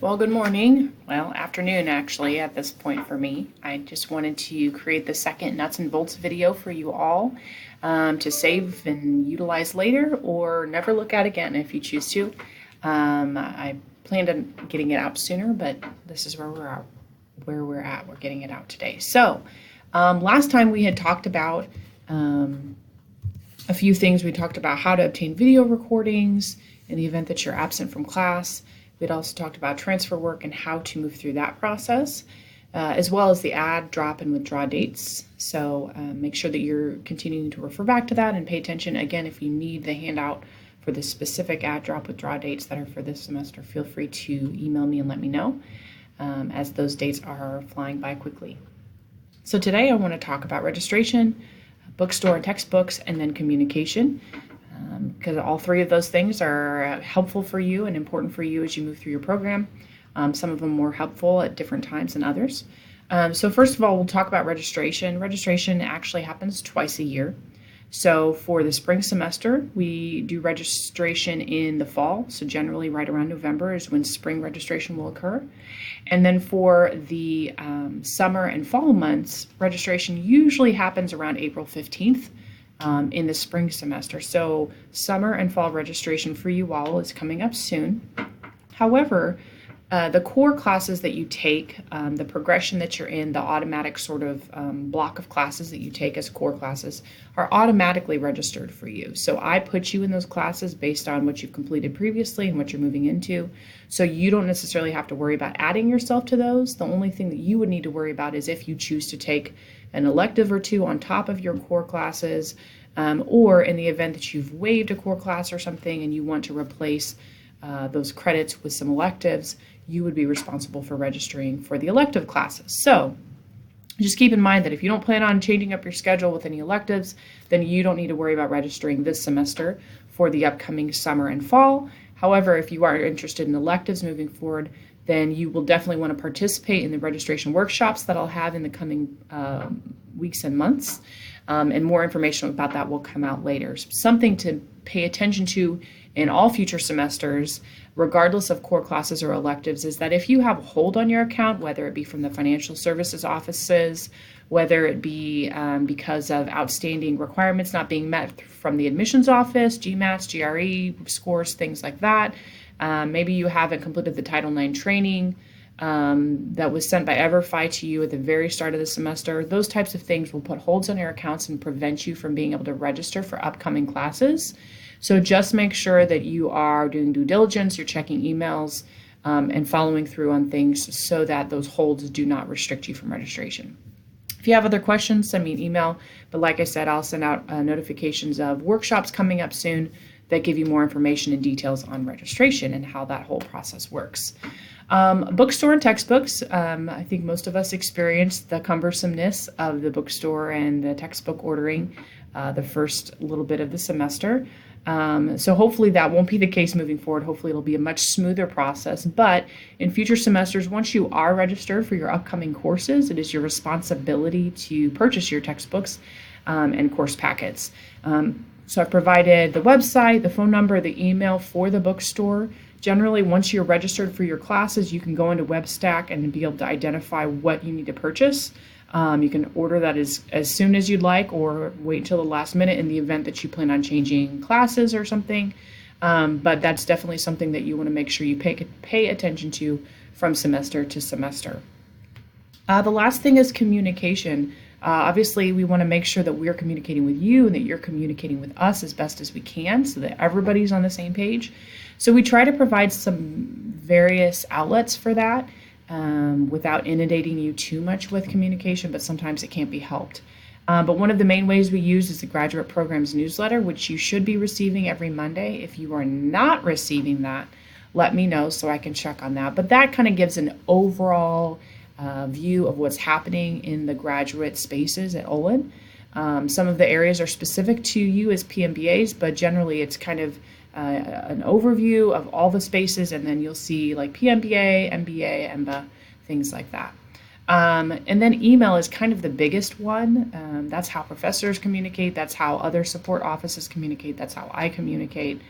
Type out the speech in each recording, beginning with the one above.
Well, good morning. Well, afternoon actually at this point for me. I just wanted to create the second nuts and bolts video for you all to save and utilize later or never look at again if you choose to. I planned on getting it out sooner, but this is where we're at. We're getting it out today. So last time we had talked about a few things. We talked about how to obtain video recordings in the event that you're absent from class. We'd also talked about transfer work and how to move through that process, as well as the add, drop, and withdraw dates. So make sure that you're continuing to refer back to that and pay attention. Again, if you need the handout for the specific add, drop, withdraw dates that are for this semester, feel free to email me and let me know, as those dates are flying by quickly. So today I want to talk about registration, bookstore and textbooks, and then communication. Because all three of those things are helpful for you and important for you as you move through your program. Some of them more helpful at different times than others. So first of all, we'll talk about registration. Registration actually happens twice a year. So for the spring semester, we do registration in the fall. So generally right around November is when spring registration will occur. And then for the summer and fall months, registration usually happens around April 15th. In the spring semester. So summer and fall registration for you all is coming up soon. However, the core classes that you take, the progression that you're in, the automatic sort of block of classes that you take as core classes are automatically registered for you. So I put you in those classes based on what you've completed previously and what you're moving into. So you don't necessarily have to worry about adding yourself to those. The only thing that you would need to worry about is if you choose to take an elective or two on top of your core classes, or in the event that you've waived a core class or something and you want to replace those credits with some electives, you would be responsible for registering for the elective classes. So just keep in mind that if you don't plan on changing up your schedule with any electives, then you don't need to worry about registering this semester for the upcoming summer and fall. However, if you are interested in electives moving forward, then you will definitely want to participate in the registration workshops that I'll have in the coming weeks and months. And more information about that will come out later. Something to pay attention to in all future semesters, regardless of core classes or electives, is that if you have a hold on your account, whether it be from the financial services offices, whether it be because of outstanding requirements not being met from the admissions office, GMATs, GRE scores, things like that, maybe you haven't completed the Title IX training that was sent by EverFi to you at the very start of the semester. Those types of things will put holds on your accounts and prevent you from being able to register for upcoming classes. So just make sure that you are doing due diligence, you're checking emails, and following through on things so that those holds do not restrict you from registration. If you have other questions, send me an email. But like I said, I'll send out notifications of workshops coming up soon that give you more information and details on registration and how that whole process works. Bookstore and textbooks. I think most of us experienced the cumbersomeness of the bookstore and the textbook ordering the first little bit of the semester. So hopefully that won't be the case moving forward. Hopefully it'll be a much smoother process. But in future semesters, once you are registered for your upcoming courses, it is your responsibility to purchase your textbooks and course packets. So I've provided the website, the phone number, the email for the bookstore. Generally, once you're registered for your classes, you can go into WebStack and be able to identify what you need to purchase. You can order that as soon as you'd like or wait until the last minute in the event that you plan on changing classes or something. But that's definitely something that you want to make sure you pay attention to from semester to semester. The last thing is communication. Obviously, we want to make sure that we're communicating with you and that you're communicating with us as best as we can so that everybody's on the same page. So we try to provide some various outlets for that without inundating you too much with communication, but sometimes it can't be helped. But one of the main ways we use is the graduate programs newsletter, which you should be receiving every Monday. If you are not receiving that, let me know so I can check on that. But that kind of gives an overall view of what's happening in the graduate spaces at Olin. Some of the areas are specific to you as PMBAs, but generally it's kind of an overview of all the spaces, and then you'll see like PMBA, MBA, EMBA, things like that. And then email is kind of the biggest one. That's how professors communicate. That's how other support offices communicate. That's how I communicate.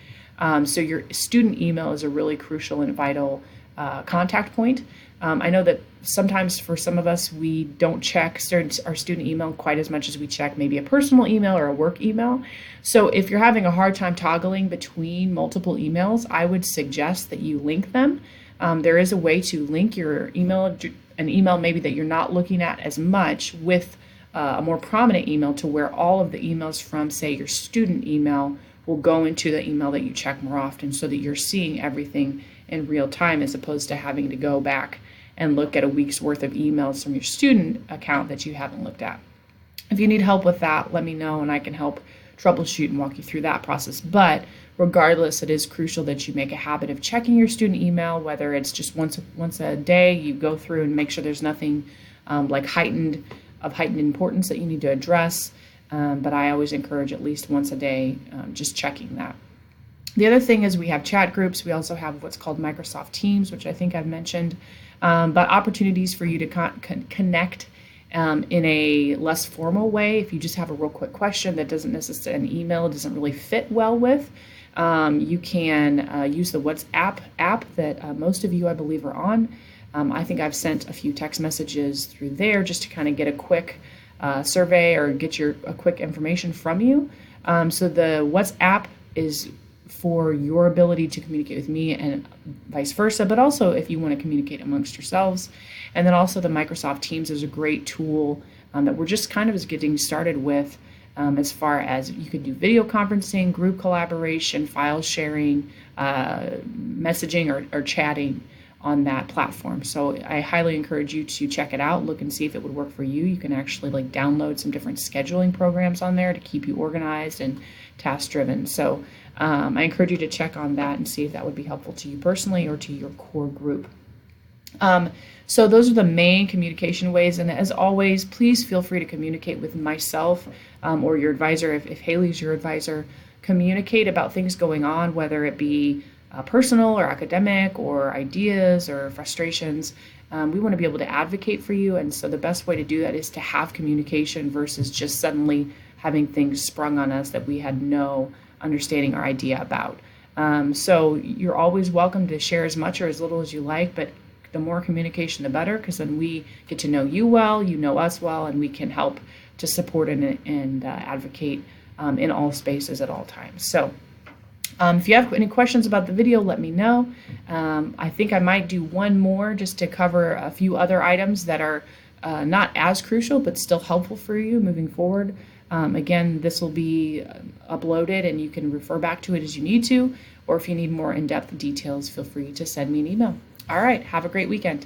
So your student email is a really crucial and vital contact point. I know that sometimes for some of us, we don't check our student email quite as much as we check maybe a personal email or a work email. So if you're having a hard time toggling between multiple emails, I would suggest that you link them. There is a way to link your email, an email maybe that you're not looking at as much, with a more prominent email, to where all of the emails from, say, your student email will go into the email that you check more often, so that you're seeing everything in real time, as opposed to having to go back and look at a week's worth of emails from your student account that you haven't looked at. If you need help with that, let me know and I can help troubleshoot and walk you through that process. But regardless, it is crucial that you make a habit of checking your student email, whether it's just once a day, you go through and make sure there's nothing like heightened importance that you need to address. But I always encourage at least once a day, just checking that. The other thing is we have chat groups. We also have what's called Microsoft Teams, which I think I've mentioned, but opportunities for you to connect in a less formal way. If you just have a real quick question that doesn't necessarily, an email doesn't really fit well with, you can use the WhatsApp app that most of you, I believe, are on. I think I've sent a few text messages through there just to kind of get a quick survey or get a quick information from you. So the WhatsApp is for your ability to communicate with me and vice versa, but also if you want to communicate amongst yourselves. And then also the Microsoft Teams is a great tool that we're just kind of getting started with, as far as you could do video conferencing, group collaboration, file sharing, messaging or chatting on that platform. So I highly encourage you to check it out, look and see if it would work for you. You can actually download some different scheduling programs on there to keep you organized and task driven. So I encourage you to check on that and see if that would be helpful to you personally or to your core group. So those are the main communication ways. And as always, please feel free to communicate with myself or your advisor. If Haley's your advisor, communicate about things going on, whether it be personal or academic or ideas or frustrations. We want to be able to advocate for you. And so the best way to do that is to have communication versus just suddenly having things sprung on us that we had no understanding or idea about. So you're always welcome to share as much or as little as you like, but the more communication, the better, because then we get to know you well, you know us well, and we can help to support and advocate in all spaces at all times. So if you have any questions about the video, let me know. I think I might do one more just to cover a few other items that are not as crucial, but still helpful for you moving forward. Again, this will be uploaded and you can refer back to it as you need to, or if you need more in-depth details, feel free to send me an email. All right, have a great weekend.